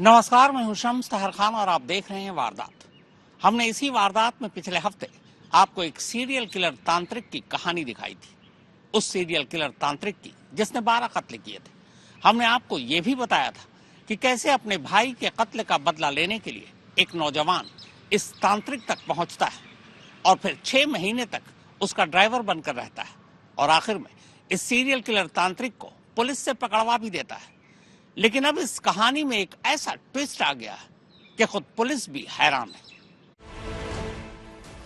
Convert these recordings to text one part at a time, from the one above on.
नमस्कार, मैं हूं शम्स तहर खान और आप देख रहे हैं वारदात। हमने इसी वारदात में पिछले हफ्ते आपको एक सीरियल किलर तांत्रिक की कहानी दिखाई थी। उस सीरियल किलर तांत्रिक की जिसने 12 कत्ल किए थे। हमने आपको यह भी बताया था कि कैसे अपने भाई के कत्ल का बदला लेने के लिए एक नौजवान इस तांत्रिक तक पहुंचता है और फिर 6 महीने तक उसका ड्राइवर बनकर रहता है और आखिर में इस सीरियल किलर तांत्रिक को पुलिस से पकड़वा भी देता है। लेकिन अब इस कहानी में एक ऐसा ट्विस्ट आ गया है कि खुद पुलिस भी हैरान है।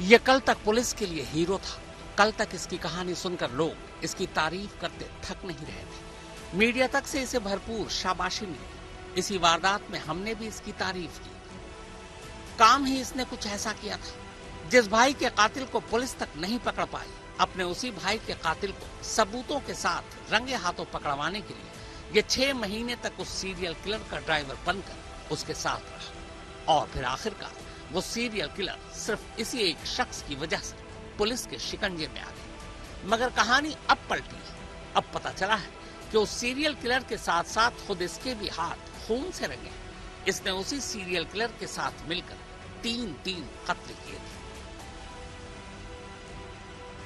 यह कल तक पुलिस के लिए हीरो था। कल तक इसकी कहानी सुनकर लोग इसकी तारीफ करते थक नहीं रहे थे। मीडिया तक से इसे भरपूर शाबाशी मिली। इसी वारदात में हमने भी इसकी तारीफ की। काम ही इसने कुछ ऐसा किया था जिस भाई के कातिल को पुलिस तक नहीं पकड़ पाई, अपने उसी भाई के कातिल को सबूतों के साथ रंगे हाथों पकड़वाने के लिए ये 6 महीने तक उस सीरियल किलर का ड्राइवर बनकर उसके साथ रहा और फिर आखिरकार वो सीरियल किलर सिर्फ इसी एक शख्स की वजह से पुलिस के शिकंजे में आ गई। मगर कहानी अब पलटी है। अब पता चला है कि उस सीरियल किलर के साथ साथ खुद इसके भी हाथ खून से रंगे। इसने उसी सीरियल किलर के साथ मिलकर 3 कत्ल किए थे।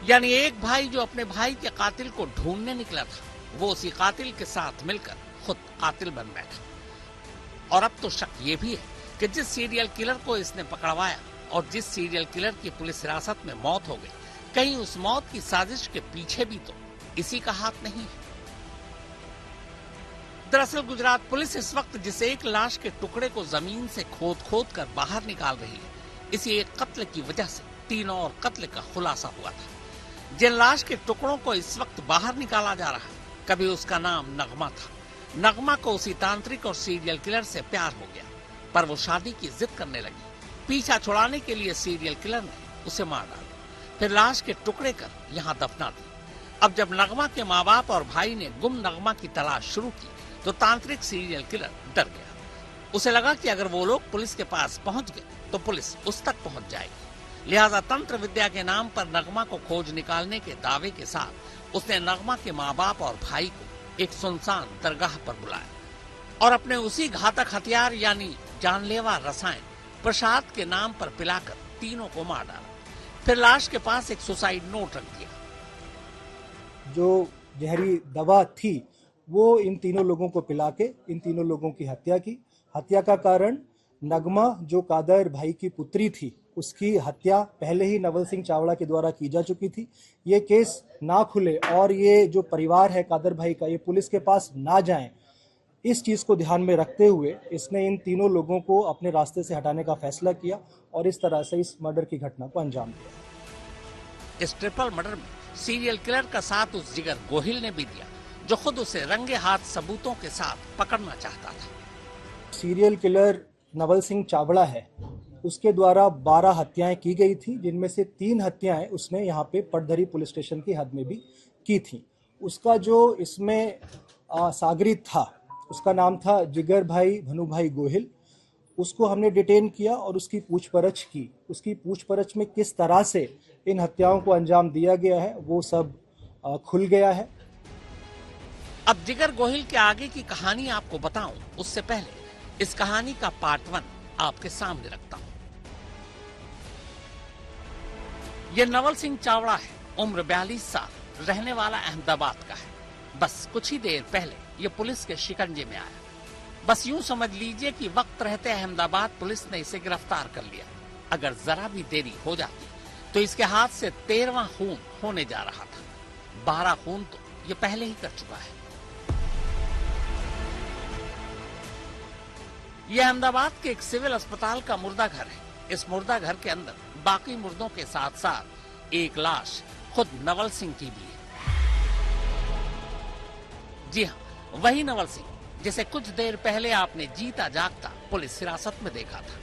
यानी एक भाई जो अपने भाई के कातिल को ढूंढने निकला था, वो उसी कातिल के साथ मिलकर खुद कातिल बन बैठा। और अब तो शक ये भी है कि जिस सीरियल किलर को इसने पकड़वाया और जिस सीरियल किलर की पुलिस हिरासत में मौत हो गई, कहीं उस मौत की साजिश के पीछे भी तो इसी का हाथ नहीं है। दरअसल गुजरात पुलिस इस वक्त जिस एक लाश के टुकड़े को जमीन से खोद कर बाहर निकाल रही है, इसी एक कत्ल की वजह से 3 और कत्ल का खुलासा हुआ था। जिन लाश के टुकड़ों को इस वक्त बाहर निकाला जा रहा है, कभी उसका नाम नगमा था। नगमा को उसी तांत्रिक और सीरियल किलर से प्यार हो गया, पर वो शादी की जिद करने लगी। पीछा छुड़ाने के लिए सीरियल किलर ने उसे मार डाला, फिर लाश के टुकड़े कर यहाँ दफना दी। अब जब नगमा के माँ बाप और भाई ने गुम नगमा की तलाश शुरू की, तो तांत्रिक सीरियल किलर डर गया। उसे लगा कि अगर वो लोग पुलिस के पास पहुंच गए तो पुलिस उस तक पहुंच जाएगी। लिहाजा तंत्र विद्या के नाम पर नगमा को खोज निकालने के दावे के साथ उसने नगमा के माँ बाप और भाई को एक सुनसान दरगाह पर बुलाया और अपने उसी घातक हथियार यानी जानलेवा रसायन प्रसाद के नाम पर पिलाकर तीनों को मार डाला। फिर लाश के पास एक सुसाइड नोट रख दिया। जो जहरी दवा थी वो इन तीनों लोगों को पिला के इन तीनों लोगों की हत्या की। हत्या का कारण नगमा जो कादर भाई की पुत्री थी, उसकी हत्या पहले ही नवल सिंह चावड़ा के द्वारा की जा चुकी थी। ये केस ना खुले और ये जो परिवार है कादर भाई का, ये पुलिस के पास ना जाए, इस चीज को ध्यान में रखते हुए इसने इन तीनों लोगों को अपने रास्ते से हटाने का फैसला किया और इस तरह से इस मर्डर की घटना को अंजाम दिया। इस ट्रिपल मर्डर में सीरियल किलर का साथ उस जिगर गोहिल ने भी दिया, जो खुद उसे रंगे हाथ सबूतों के साथ पकड़ना चाहता था। सीरियल किलर नवल सिंह चावड़ा है, उसके द्वारा 12 हत्याएं की गई थी, जिनमें से 3 हत्याएं उसने यहाँ पे पटधरी पुलिस स्टेशन की हद में भी की थी। उसका जो इसमें सागरित था, उसका नाम था जिगर भाई भनु भाई गोहिल। उसको हमने डिटेन किया और उसकी पूछपरछ की। उसकी पूछपरछ में किस तरह से इन हत्याओं को अंजाम दिया गया है वो सब खुल गया है। अब जिगर गोहिल के आगे की कहानी आपको बताऊं, उससे पहले इस कहानी का पार्ट 1 आपके सामने रखता हूं। यह नवल सिंह चावड़ा है, उम्र 42 साल, रहने वाला अहमदाबाद का है। बस कुछ ही देर पहले यह पुलिस के शिकंजे में आया। बस यूं समझ लीजिए कि वक्त रहते अहमदाबाद पुलिस ने इसे गिरफ्तार कर लिया। अगर जरा भी देरी हो जाती तो इसके हाथ से 13वां खून होने जा रहा था। 12 खून तो ये पहले ही कर चुका है। यह अहमदाबाद के एक सिविल अस्पताल का मुर्दा घर है। इस मुर्दा घर के अंदर बाकी मुर्दों के साथ साथ एक लाश खुद नवल सिंह की भी है। जी हाँ, वही नवल सिंह जिसे कुछ देर पहले आपने जीता जागता पुलिस हिरासत में देखा था।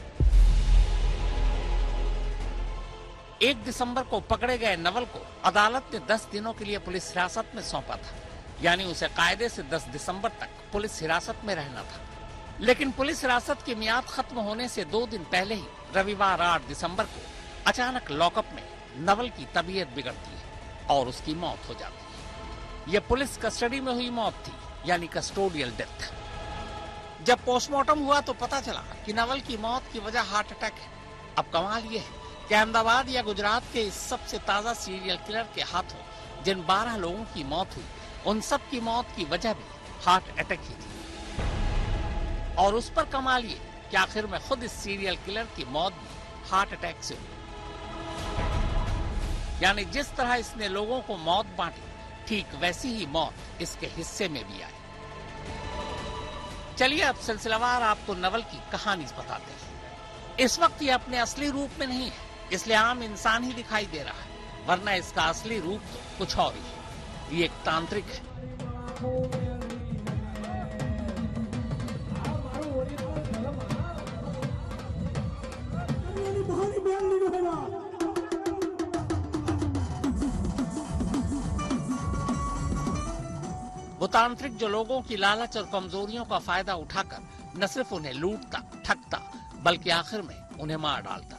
1 दिसंबर को पकड़े गए नवल को अदालत ने 10 दिनों के लिए पुलिस हिरासत में सौंपा था, यानी उसे कायदे से 10 दिसंबर तक पुलिस हिरासत में रहना था। लेकिन पुलिस हिरासत की मियाद खत्म होने से 2 दिन पहले ही रविवार 8 दिसंबर को अचानक लॉकअप में नवल की तबीयत बिगड़ती है और उसकी मौत हो जाती है। यह पुलिस कस्टडी में हुई मौत थी, यानी कस्टोडियल डेथ। जब पोस्टमार्टम हुआ तो पता चला कि नवल की मौत की वजह हार्ट अटैक है। अब कमाल ये है कि अहमदाबाद या गुजरात के इस सबसे ताजा सीरियल किलर के हाथों जिन 12 लोगों की मौत हुई, उन सब की मौत की वजह भी हार्ट अटैक ही थी। और उस पर कमाल ये कि आखिर में खुद इस सीरियल किलर की मौत भी हार्ट अटैक से हुई। यानी जिस तरह इसने लोगों को मौत बांटी, ठीक वैसी ही मौत इसके हिस्से में भी आई। चलिए अब सिलसिलावार आपको नवल की कहानी बताते हैं। इस वक्त ये अपने असली रूप में नहीं है, इसलिए आम इंसान ही दिखाई दे रहा है, वरना इसका असली रूप तो कुछ और ही है। ये एक तांत्रिक है। वो तांत्रिक जो लोगों की लालच और कमजोरियों का फायदा उठाकर न सिर्फ उन्हें लूटता, ठगता, बल्कि आखिर में उन्हें मार डालता।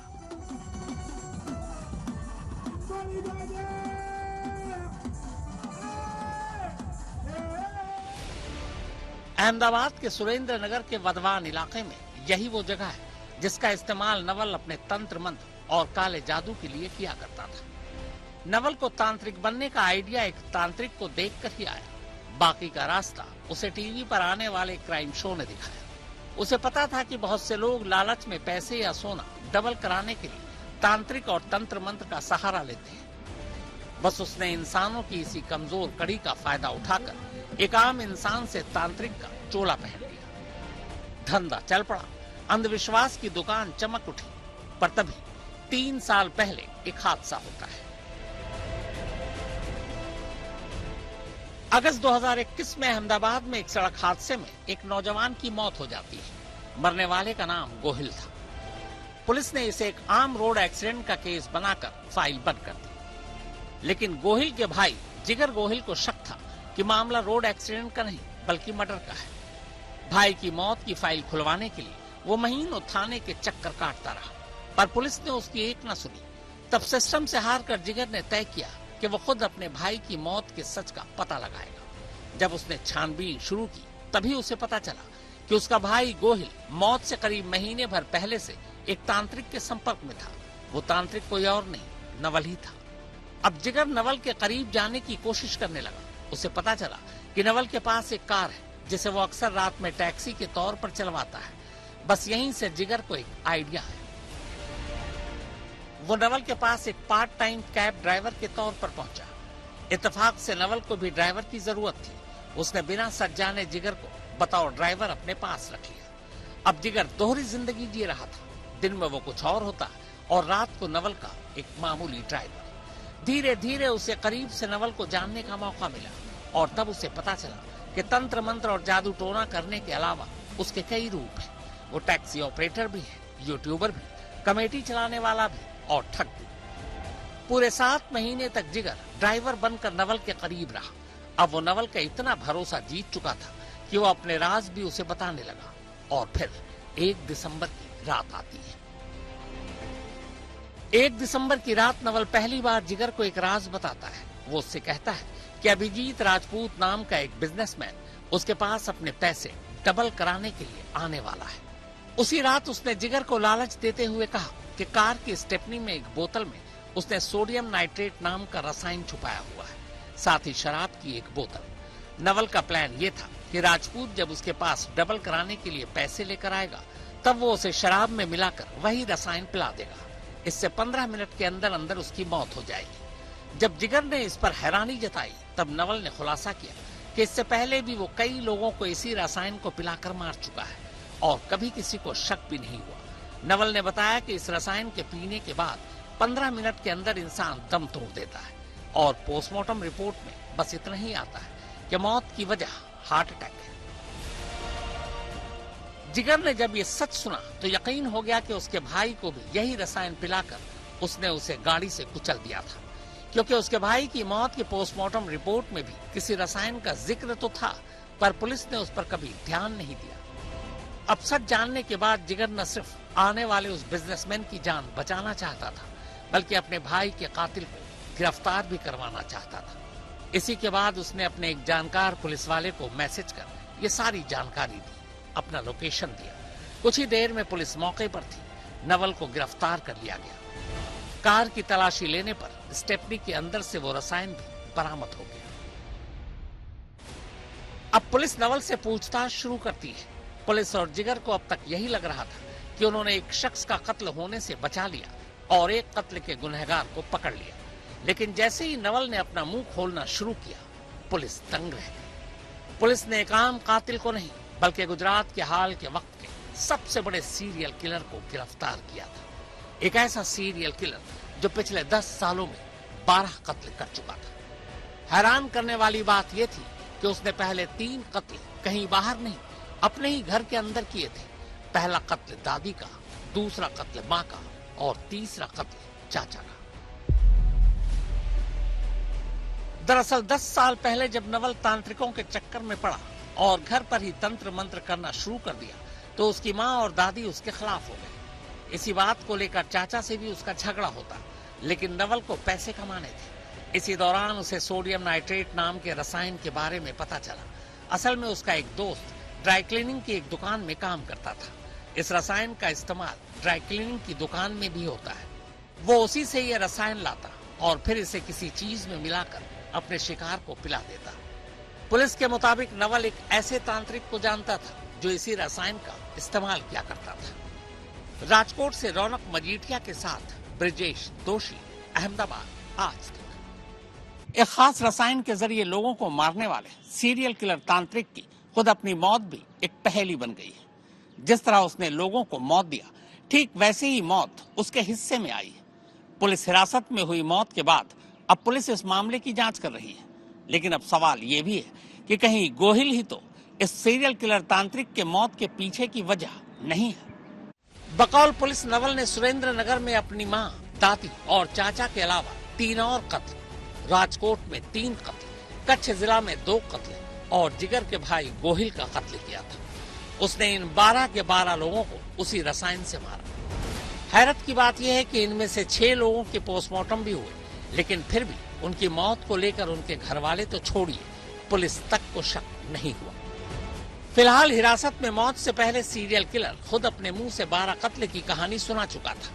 अहमदाबाद के सुरेंद्र नगर के वधवान इलाके में यही वो जगह है जिसका इस्तेमाल नवल अपने तंत्र मंत्र और काले जादू के लिए किया करता था। नवल को तांत्रिक बनने का आइडिया एक तांत्रिक को देखकर ही आया। बाकी का रास्ता उसे टीवी पर आने वाले क्राइम शो ने दिखाया। उसे पता था कि बहुत से लोग लालच में पैसे या सोना डबल कराने के लिए तांत्रिक और तंत्र मंत्र का सहारा लेते हैं। बस उसने इंसानों की इसी कमजोर कड़ी का फायदा उठाकर एक आम इंसान से तांत्रिक का चोला पहन लिया। धंधा चल पड़ा, अंधविश्वास की दुकान चमक उठी। पर तभी 3 साल पहले एक हादसा होता है। अगस्त 2021 में अहमदाबाद में एक सड़क हादसे में एक नौजवान की मौत हो जाती है। मरने वाले का नाम गोहिल था। पुलिस ने इसे एक आम रोड एक्सीडेंट का केस बनाकर फाइल बंद कर दी। लेकिन गोहिल के भाई जिगर गोहिल को शक था कि मामला रोड एक्सीडेंट का नहीं बल्कि मर्डर का है। भाई की मौत की फाइल खुलवाने के लिए वो महीनों थाने के चक्कर काटता रहा, पर पुलिस ने उसकी एक न सुनी। तब सिस्टम से हार कर जिगर ने तय किया कि वो खुद अपने भाई की मौत के सच का पता लगाएगा। जब उसने छानबीन शुरू की तभी उसे पता चला कि उसका भाई गोहिल मौत से करीब महीने भर पहले से एक तांत्रिक के संपर्क में था। वो तांत्रिक कोई और नहीं, नवल ही था। अब जिगर नवल के करीब जाने की कोशिश करने लगा। उसे पता चला कि नवल के पास एक कार है जिसे वो अक्सर रात में टैक्सी के तौर पर चलवाता है। बस यहीं से जिगर को एक आइडिया है। वो नवल के पास एक पार्ट टाइम कैब ड्राइवर के तौर पर पहुंचा। इत्तेफाक से नवल को भी ड्राइवर की जरूरत थी। उसने बिना सच जाने जिगर को बतौर ड्राइवर अपने पास रख लिया। अब जिगर दोहरी जिंदगी जी रहा था। दिन में वो कुछ और होता और रात को नवल का एक मामूली ड्राइवर। धीरे धीरे उसे करीब से नवल को जानने का मौका मिला और तब उसे पता चला कि तंत्र मंत्र और जादू टोना करने के अलावा उसके कई रूप हैं। वो टैक्सी ऑपरेटर भी है, यूट्यूबर भी, कमेटी चलाने वाला भी और ठग भी। पूरे 7 महीने तक जिगर ड्राइवर बनकर नवल के करीब रहा। अब वो नवल का इतना भरोसा जीत चुका था कि वो अपने राज भी उसे बताने लगा। और फिर 1 दिसंबर की रात आती है। 1 दिसंबर की रात नवल पहली बार जिगर को एक राज बताता है। वो उससे कहता है कि अभिजीत राजपूत नाम का एक बिजनेसमैन उसके पास अपने पैसे डबल कराने के लिए आने वाला है। उसी रात उसने जिगर को लालच देते हुए कहा कि कार की स्टेपनी में एक बोतल में उसने सोडियम नाइट्रेट नाम का रसायन छुपाया हुआ है, साथ ही शराब की एक बोतल। नवल का प्लान ये था कि राजपूत जब उसके पास डबल कराने के लिए पैसे लेकर आएगा तब वो उसे शराब में मिलाकर वही रसायन पिला देगा। इससे 15 मिनट के अंदर अंदर उसकी मौत हो जाएगी। जब जिगर ने इस पर हैरानी जताई तब नवल ने खुलासा किया कि इससे पहले भी वो कई लोगों को इसी रसायन को पिलाकर मार चुका है और कभी किसी को शक भी नहीं हुआ। नवल ने बताया कि इस रसायन के पीने के बाद 15 मिनट के अंदर इंसान दम तोड़ देता है और पोस्टमार्टम रिपोर्ट में बस इतना ही आता है कि मौत की वजह हार्ट अटैक है। जिगर ने जब ये सच सुना तो यकीन हो गया कि उसके भाई को भी यही रसायन पिलाकर उसने उसे गाड़ी से कुचल दिया था, क्योंकि उसके भाई की मौत की पोस्टमार्टम रिपोर्ट में भी किसी रसायन का जिक्र तो था, पर पुलिस ने उस पर कभी ध्यान नहीं दिया। अब सच जानने के बाद जिगर न सिर्फ आने वाले उस बिजनेसमैन की जान बचाना चाहता था, बल्कि अपने भाई के कातिल को गिरफ्तार भी करवाना चाहता था। इसी के बाद उसने अपने एक जानकार पुलिस वाले को मैसेज कर ये सारी जानकारी दी। अपना लोकेशन दिया। कुछ ही देर में पुलिस मौके पर थी। नवल को गिरफ्तार कर लिया गया। कार की तलाशी लेने पर स्टेपनी के अंदर से वो रसायन भी बरामद हो गया। अब पुलिस नवल से पूछताछ शुरू करती है। पुलिस और जिगर को अब तक यही लग रहा था कि उन्होंने एक शख्स का कत्ल होने से बचा लिया और एक कत्ल के गुनहगार को पकड़ लिया। लेकिन जैसे ही नवल ने अपना मुंह खोलना शुरू किया, पुलिस दंग रह गई। पुलिस ने एक आम कातिल को नहीं, बल्कि गुजरात के हाल के वक्त के सबसे बड़े सीरियल किलर को गिरफ्तार किया था। एक ऐसा सीरियल किलर जो पिछले 10 सालों में 12 कत्ल कर चुका था। हैरान करने वाली बात यह थी कि उसने पहले 3 कत्ल कहीं बाहर नहीं, अपने ही घर के अंदर किए थे। पहला कत्ल दादी का, दूसरा कत्ल मां का और तीसरा कत्ल चाचा का। दरअसल 10 साल पहले जब नवल तांत्रिकों के चक्कर में पड़ा और घर पर ही तंत्र मंत्र करना शुरू कर दिया, तो उसकी मां और दादी उसके खिलाफ हो गए। इसी बात को लेकर चाचा से भी उसका झगड़ा होता, लेकिन नवल को पैसे कमाने थे। इसी दौरान उसे सोडियम नाइट्रेट नाम के रसायन के बारे में पता चला। असल में उसका एक दोस्त ड्राई क्लीनिंग की एक दुकान में काम करता था। इस रसायन का इस्तेमाल ड्राई क्लीनिंग की दुकान में भी होता है। वो उसी से यह रसायन लाता और फिर इसे किसी चीज में मिलाकर अपने शिकार को पिला देता। पुलिस के मुताबिक नवल एक ऐसे तांत्रिक को जानता था जो इसी रसायन का इस्तेमाल किया करता था। राजकोट से रौनक मजीठिया के साथ ब्रिजेश दोषी, अहमदाबाद, आज तक। एक खास रसायन के जरिए लोगों को मारने वाले सीरियल किलर तांत्रिक की खुद अपनी मौत भी एक पहेली बन गई है। जिस तरह उसने लोगों को मौत दिया, ठीक वैसे ही मौत उसके हिस्से में आई है। पुलिस हिरासत में हुई मौत के बाद अब पुलिस इस मामले की जांच कर रही है। लेकिन अब सवाल ये भी है कि कहीं गोहिल ही तो इस सीरियल किलर तांत्रिक के मौत के पीछे की वजह नहीं है। बकौल पुलिस, नवल ने सुरेंद्र नगर में अपनी मां, दादी और चाचा के अलावा 3 और कत्ल, राजकोट में 3 कत्ल, कच्छ जिला में 2 कत्ल और जिगर के भाई गोहिल का कत्ल किया था। उसने इन 12 के 12 लोगों को उसी रसायन से मारा। हैरत की बात यह है कि इनमें से 6 लोगों के पोस्टमार्टम भी हुए, लेकिन फिर भी उनकी मौत को लेकर उनके घर वाले तो छोड़िए, पुलिस तक को शक नहीं हुआ। फिलहाल हिरासत में मौत से पहले सीरियल किलर खुद अपने मुंह से 12 कत्ल की कहानी सुना चुका था।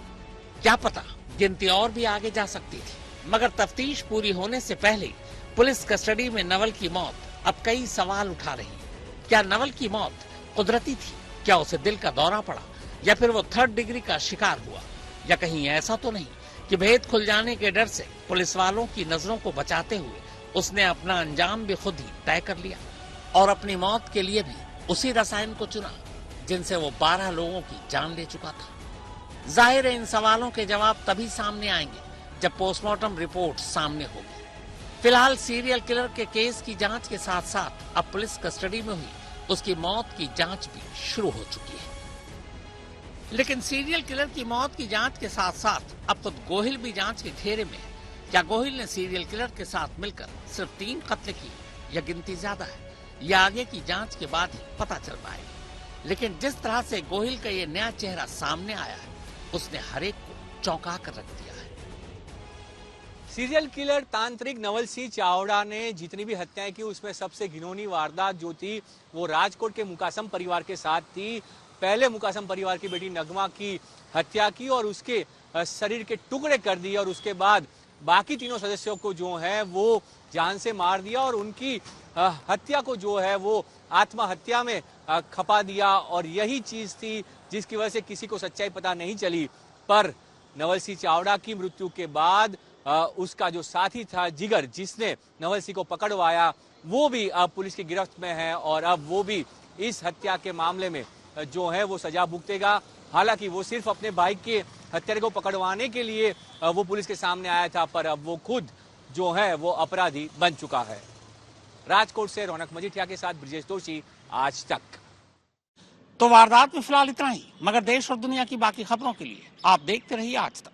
क्या पता गिनती और भी आगे जा सकती थी। मगर तफ्तीश पूरी होने से पहले पुलिस कस्टडी में नवल की मौत अब कई सवाल उठा रही है। क्या नवल की मौत कुदरती थी? क्या उसे दिल का दौरा पड़ा या फिर वो 3rd डिग्री का शिकार हुआ? या कहीं ऐसा तो नहीं कि भेद खुल जाने के डर से पुलिस वालों की नजरों को बचाते हुए उसने अपना अंजाम भी खुद ही तय कर लिया और अपनी मौत के लिए भी उसी रसायन को चुना जिनसे वो 12 लोगों की जान ले चुका था। जाहिर है इन सवालों के जवाब तभी सामने आएंगे जब पोस्टमार्टम रिपोर्ट सामने होगी। फिलहाल सीरियल किलर के केस की जांच के साथ साथ अब पुलिस कस्टडी में हुई उसकी मौत की जांच भी शुरू हो चुकी है। लेकिन सीरियल किलर की मौत की जांच के साथ साथ अब खुद गोहिल भी जांच के घेरे में है। क्या गोहिल ने सीरियल किलर के साथ मिलकर सिर्फ 3 कत्ल की या गिनती ज्यादा है? यह आगे की जांच के बाद ही पता चल पाएगा। लेकिन जिस तरह से गोहिल का ये नया चेहरा सामने आया है, उसने हर एक को चौंका कर रख दिया है। सीरियल किलर तांत्रिक नवल सिंह चावड़ा ने जितनी भी हत्याएं की उसमें सबसे घिनौनी वारदात जो थी वो राजकोट के मुकासम परिवार के साथ थी। पहले मुकासम परिवार की बेटी नगमा की हत्या की और उसके शरीर के टुकड़े कर दिए और उसके बाद बाकी तीनों सदस्यों को जो है वो जान से मार दिया और उनकी हत्या को जो है वो आत्महत्या में खपा दिया। और यही चीज थी जिसकी वजह से किसी को सच्चाई पता नहीं चली। पर नवल सिंह चावड़ा की मृत्यु के बाद उसका जो साथी था जिगर, जिसने नवल सिंह को पकड़वाया, वो भी अब पुलिस की गिरफ्त में है और अब वो भी इस हत्या के मामले में जो है वो सजा भुगतेगा। हालांकि वो सिर्फ अपने भाई के हत्यारे को पकड़वाने के लिए वो पुलिस के सामने आया था, पर अब वो खुद जो है वो अपराधी बन चुका है। राजकोट से रौनक मजीठिया के साथ ब्रिजेश दोषी, आज तक। तो वारदात में फिलहाल इतना ही, मगर देश और दुनिया की बाकी खबरों के लिए आप देखते रहिए आज तक।